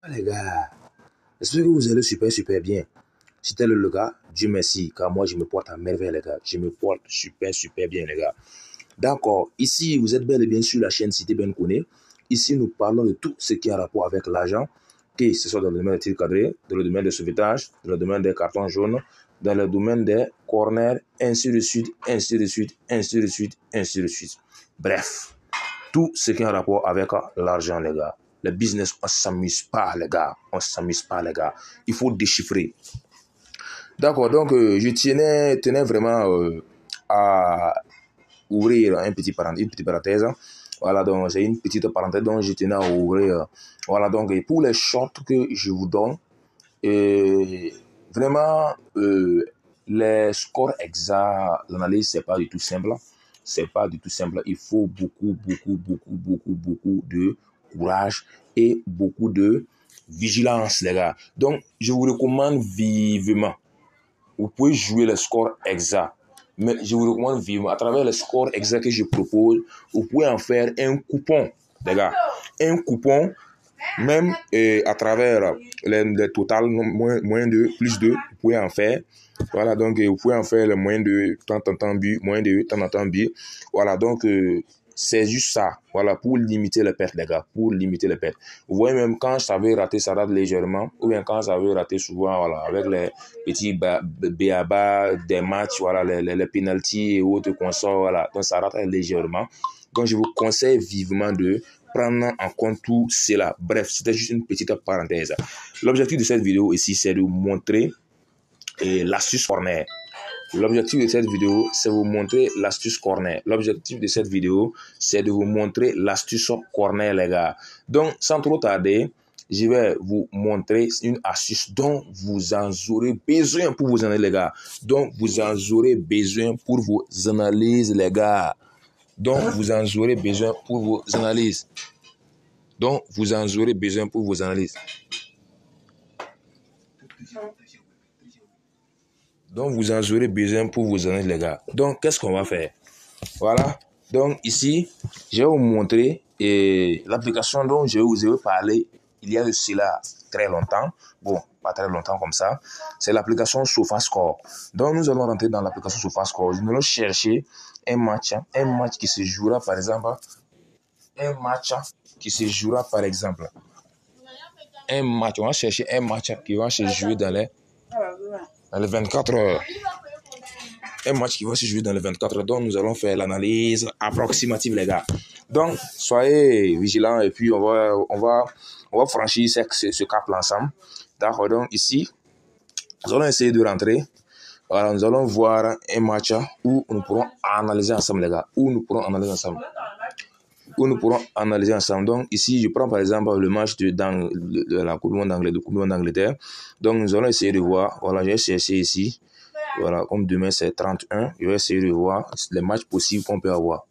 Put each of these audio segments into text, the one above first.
Les gars, j'espère que vous allez super bien. Si tel est le cas, Dieu merci, car moi je me porte à merveille les gars. Je me porte super bien les gars. D'accord, ici vous êtes bel et bien sur la chaîne Cité Ben Koné. Ici nous parlons de tout ce qui a rapport avec l'argent, que ce soit dans le domaine des tirs cadrés, dans le domaine des sauvetage, dans le domaine des cartons jaunes, dans le domaine des corners, ainsi de suite, ainsi de suite, ainsi de suite, ainsi de suite. Bref, tout ce qui a rapport avec l'argent les gars. Le business, on ne s'amuse pas, les gars. On ne s'amuse pas, les gars. Il faut déchiffrer. D'accord, donc je tenais vraiment à ouvrir une petite parenthèse. Voilà, donc c'est une petite parenthèse dont je tenais à ouvrir. Voilà, donc pour les shorts que je vous donne, vraiment, les scores exacts, l'analyse, c'est pas du tout simple. C'est pas du tout simple. Il faut beaucoup de courage et beaucoup de vigilance, les gars. Donc, je vous recommande vivement. Vous pouvez jouer le score exact. Mais je vous recommande vivement, à travers le score exact que je propose, vous pouvez en faire un coupon, les gars. Un coupon, même à travers les total, moins de, plus de, vous pouvez en faire. Voilà, donc vous pouvez en faire le moins de tant but, moins de tant but. Voilà, donc c'est juste ça. Voilà, pour limiter les pertes, les gars, pour limiter les pertes. Vous voyez, même quand ça veut rater, ça rate légèrement. Ou bien quand ça veut rater souvent, voilà, avec les petits béabas des matchs, voilà, les penalties et autres consorts, voilà. Donc ça rate légèrement. Donc je vous conseille vivement de prendre en compte tout cela. Bref, c'était juste une petite parenthèse. L'objectif de cette vidéo ici, c'est de vous montrer l'astuce corner. L'objectif de cette vidéo, c'est de vous montrer l'astuce corner. L'objectif de cette vidéo, c'est de vous montrer l'astuce corner, les gars. Donc, sans trop tarder, je vais vous montrer une astuce dont vous en aurez besoin pour vos analyses, les gars. Donc, vous en aurez besoin pour vos analyses, les gars. Donc, vous en aurez besoin pour vos analyses. Donc, vous en aurez besoin pour vos analyses. Donc, vous en aurez besoin pour vos analyses, les gars. Donc, qu'est-ce qu'on va faire? Voilà. Donc, ici, je vais vous montrer l'application dont je vous ai parlé il y a de cela très longtemps. Bon, pas très longtemps comme ça. C'est l'application SofaScore. Donc, nous allons rentrer dans l'application SofaScore. Nous allons chercher un match qui se jouera, par exemple, on va chercher un match qui va se jouer dans les 24 heures. Un match qui va se jouer dans les 24 heures. Donc, nous allons faire l'analyse approximative, les gars. Donc, soyez vigilants et puis on va franchir ce cap-là ensemble. D'accord. Donc, ici, nous allons essayer de rentrer. Voilà, nous allons voir un match où nous pourrons analyser ensemble, les gars. Où nous pourrons analyser ensemble. Donc, ici, je prends par exemple le match de la Coupe du Monde d'Angleterre. Donc, nous allons essayer de voir. Voilà, j'ai cherché ici. Voilà, comme demain c'est 31, je vais essayer de voir les matchs possibles qu'on peut avoir.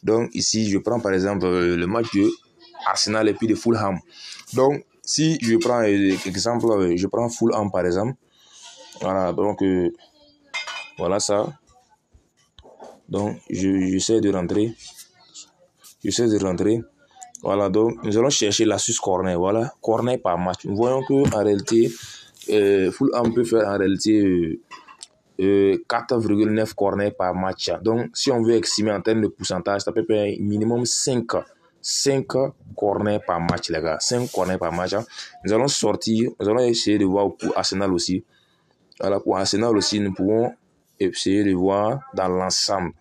Donc ici, je prends par exemple le match de Arsenal et puis de Fulham. Donc, si je prends exemple, je prends Fulham par exemple. Voilà, donc voilà ça. Donc, j'essaie de rentrer. Voilà, donc nous allons chercher l'astuce corner. Voilà, corner par match. Nous voyons qu'en réalité, Fulham peut faire en réalité 4,9 corners par match. Donc, si on veut estimer en termes de pourcentage, ça peut faire minimum 5 corners par match, les gars. 5 corners par match. Nous allons essayer de voir pour Arsenal aussi. Voilà, pour Arsenal aussi, nous pouvons essayer de voir dans l'ensemble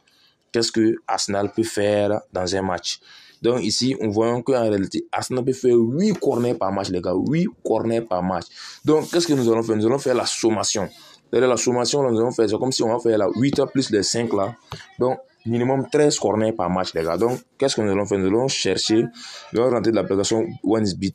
qu'est-ce que Arsenal peut faire dans un match. Donc ici, on voit qu'en réalité, Arsenal peut faire 8 corners par match, les gars. 8 corners par match. Donc, qu'est-ce que nous allons faire? Nous allons faire la sommation. La sommation, là, nous allons faire, c'est comme si on va faire la 8 plus les 5 là. Donc, minimum 13 corners par match, les gars. Donc, qu'est-ce que nous allons faire? Nous allons chercher, nous allons rentrer dans l'application OneXBet.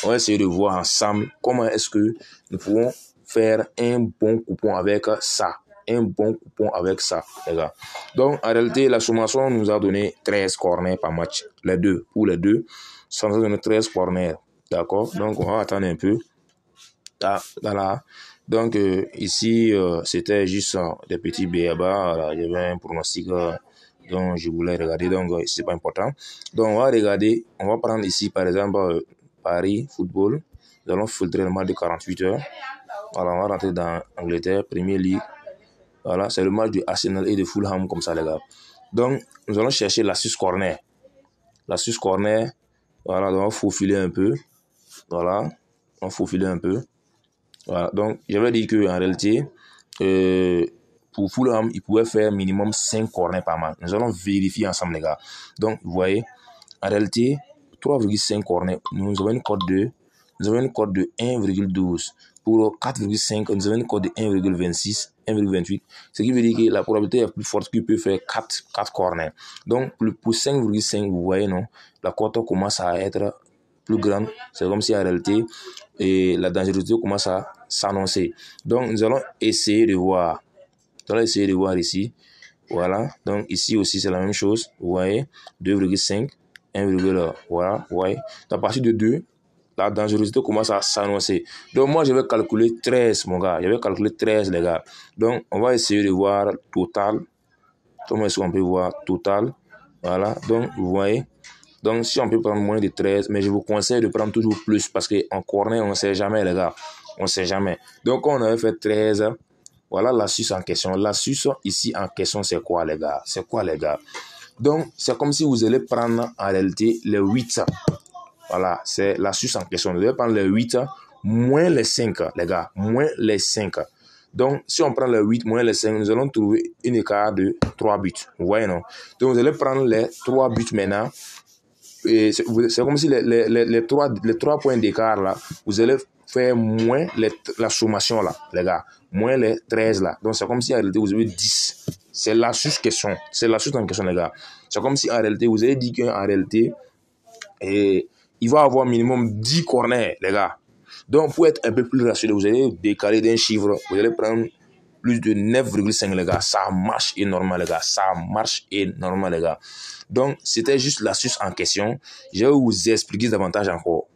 On va essayer de voir ensemble comment est-ce que nous pouvons faire un bon coupon avec ça. Les gars. Donc, en réalité, la sommation nous a donné 13 corners par match. Pour les deux, ça nous a donné 13 corners. D'accord? Donc, on va attendre un peu. Voilà. Donc, ici, c'était juste des petits béabas. Il y avait un pronostic Donc, je voulais regarder. Donc, c'est pas important. Donc, on va regarder. On va prendre ici, par exemple, Paris Football. Nous allons filtrer le match de 48 heures. Voilà, on va rentrer dans Angleterre, Premier League. Voilà, c'est le match de Arsenal et de Fulham, comme ça, les gars. Donc, nous allons chercher l'astuce corner. L'astuce corner, voilà, donc on va faufiler un peu. Voilà, on va faufiler un peu. Voilà, donc, j'avais dit qu'en réalité, pour Fulham, il pouvait faire minimum 5 corners par match. Nous allons vérifier ensemble, les gars. Donc, vous voyez, en réalité, 3,5 corners, nous avons une cote de 1,12. Pour 4,5, nous avons une cote de 1,26, 1,28. Ce qui veut dire que la probabilité est plus forte qu'il peut faire 4 corners. Donc, pour 5,5, vous voyez, non, la cote commence à être plus grande. C'est comme si en réalité, la dangerosité commence à s'annoncer. Donc, nous allons essayer de voir. Ici. Voilà. Donc, ici aussi, c'est la même chose. Vous voyez, 2,5, 1, voilà. Vous voyez. À partir de 2, la dangerosité commence à s'annoncer. Donc, moi, je vais calculer 13, mon gars. Je vais calculer 13, les gars. Donc, on va essayer de voir total. Comment est-ce qu'on peut voir total? Voilà. Donc, vous voyez. Donc, si on peut prendre moins de 13, mais je vous conseille de prendre toujours plus parce qu'en corner, on ne sait jamais, les gars. On ne sait jamais. Donc, quand on avait fait 13, voilà l'astuce en question. L'astuce ici en question, c'est quoi, les gars? C'est quoi, les gars? Donc, c'est comme si vous allez prendre en réalité les 8. Voilà, c'est l'astuce en question. Vous allez prendre les 8 moins les 5, les gars. Moins les 5. Donc, si on prend les 8 moins les 5, nous allons trouver une écart de 3 buts. Vous voyez, non? Donc, vous allez prendre les 3 buts maintenant. C'est comme si les 3 points d'écart là, vous allez faire moins la sommation là, les gars. Moins les 13 là. Donc, c'est comme si en réalité vous avez 10. C'est l'astuce question. C'est l'astuce en question, les gars. C'est comme si en réalité vous avez dit qu'en réalité, il va avoir minimum 10 corners, les gars. Donc, pour être un peu plus rassuré, vous allez décaler d'un chiffre. Vous allez prendre plus de 9,5, les gars. Ça marche énormément, les gars. Ça marche énormément, les gars. Donc, c'était juste l'astuce en question. Je vais vous expliquer davantage encore.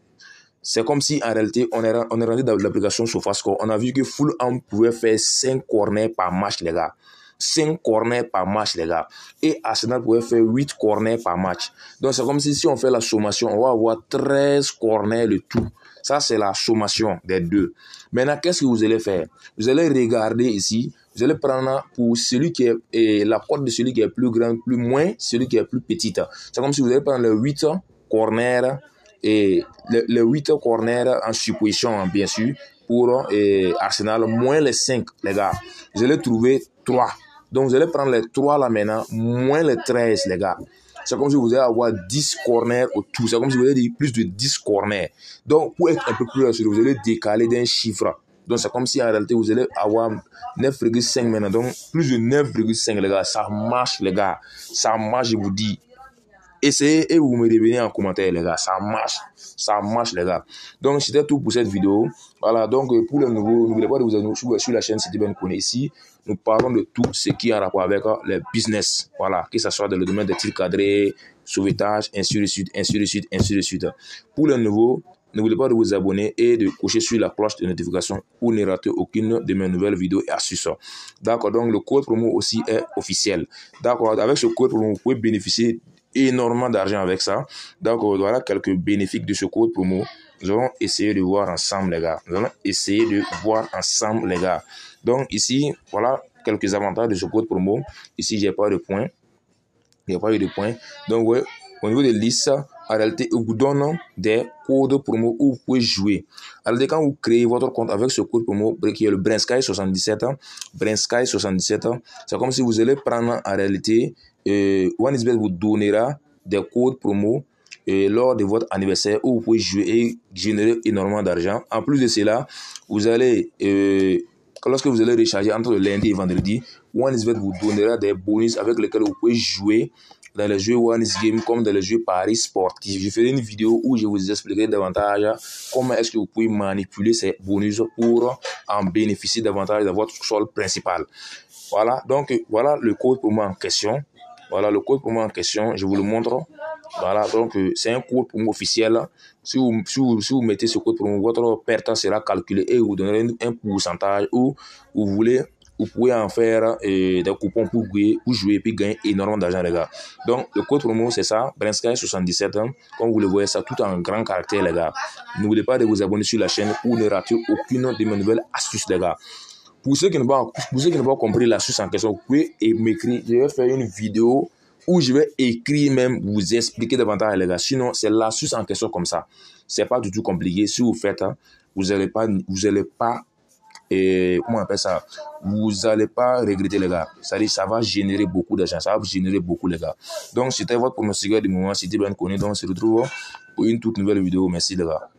C'est comme si, en réalité, on est rentré dans l'application SofaScore. On a vu que Fulham pouvait faire 5 corners par match, les gars. 5 corners par match, les gars. Et Arsenal pouvait faire 8 corners par match. Donc, c'est comme si on fait la sommation, on va avoir 13 corners le tout. Ça, c'est la sommation des deux. Maintenant, qu'est-ce que vous allez faire? Vous allez regarder ici. Vous allez prendre pour celui qui est la cote de celui qui est plus grand, plus moins, celui qui est plus petit. C'est comme si vous allez prendre les 8 corners et les 8 corners en supposition, bien sûr, pour Arsenal, moins les 5, les gars. Vous allez trouver 3. Donc, vous allez prendre les 3 là maintenant, moins les 13, les gars. C'est comme si vous allez avoir 10 corners au tout. C'est comme si vous avez dit plus de 10 corners. Donc, pour être un peu plus rassuré, vous allez décaler d'un chiffre. Donc, c'est comme si en réalité, vous allez avoir 9,5 maintenant. Donc, plus de 9,5, les gars. Ça marche, les gars. Ça marche, je vous dis. Essayez et vous me revenez en commentaire, les gars. Ça marche, les gars. Donc, c'était tout pour cette vidéo. Voilà, donc, pour les nouveaux, n'oubliez pas de vous abonner sur la chaîne City Ben Koné. Ici, nous parlons de tout ce qui est en rapport avec les business. Voilà, que ce soit dans le domaine des tirs cadrés, sauvetage, ainsi de suite, ainsi de suite, ainsi de suite. Pour les nouveaux, n'oubliez pas de vous abonner et de cocher sur la cloche de notification pour ne rater aucune de mes nouvelles vidéos et astuces. D'accord, donc le code promo aussi est officiel. D'accord, avec ce code promo, vous pouvez bénéficier énormément d'argent avec ça. Donc voilà quelques bénéfices de ce code promo. Nous allons essayer de voir ensemble, les gars. Nous allons essayer de voir ensemble, les gars. Donc ici, voilà quelques avantages de ce code promo. Ici, j'ai pas de points. Il n'y a pas eu de points. Donc ouais, au niveau des listes, en réalité, il vous donne des codes promo où vous pouvez jouer. En réalité, quand vous créez votre compte avec ce code promo qui est le Brinsky 77, Brinsky 77, c'est comme si vous allez prendre en réalité, OneXBet vous donnera des codes promo lors de votre anniversaire où vous pouvez jouer et générer énormément d'argent. En plus de cela, vous allez, lorsque vous allez recharger entre le lundi et vendredi, OneXBet vous donnera des bonus avec lesquels vous pouvez jouer dans les jeux OneXGame comme dans les jeux paris sportifs. Je ferai une vidéo où je vous expliquerai davantage comment est-ce que vous pouvez manipuler ces bonus pour en bénéficier davantage dans votre sol principal. Voilà, donc voilà le code promo en question. Voilà le code promo en question, je vous le montre. Voilà, donc c'est un code promo officiel. Si vous mettez ce code promo, votre perte sera calculée et vous donnerez un pourcentage où vous voulez vous pouvez en faire des coupons pour jouer et puis gagner énormément d'argent, les gars. Donc, le code promo, c'est ça, Brinsky77, hein, comme vous le voyez, ça tout en grand caractère, les gars. N'oubliez pas de vous abonner sur la chaîne pour ne rater aucune de mes nouvelles astuces, les gars. Pour ceux qui n'ont pas compris l'astuce en question, vous pouvez m'écrire. Je vais faire une vidéo où je vais écrire même, vous expliquer davantage, les gars. Sinon, c'est l'astuce en question comme ça. C'est pas du tout compliqué. Si vous faites, hein, vous n'allez pas, comment on appelle ça? Vous n'allez pas regretter, les gars. C'est-à-dire, ça va générer beaucoup d'argent. Ça va vous générer beaucoup, les gars. Donc, c'était votre pronostiqueur du moment. C'était bien connu. Donc, on se retrouve pour une toute nouvelle vidéo. Merci, les gars.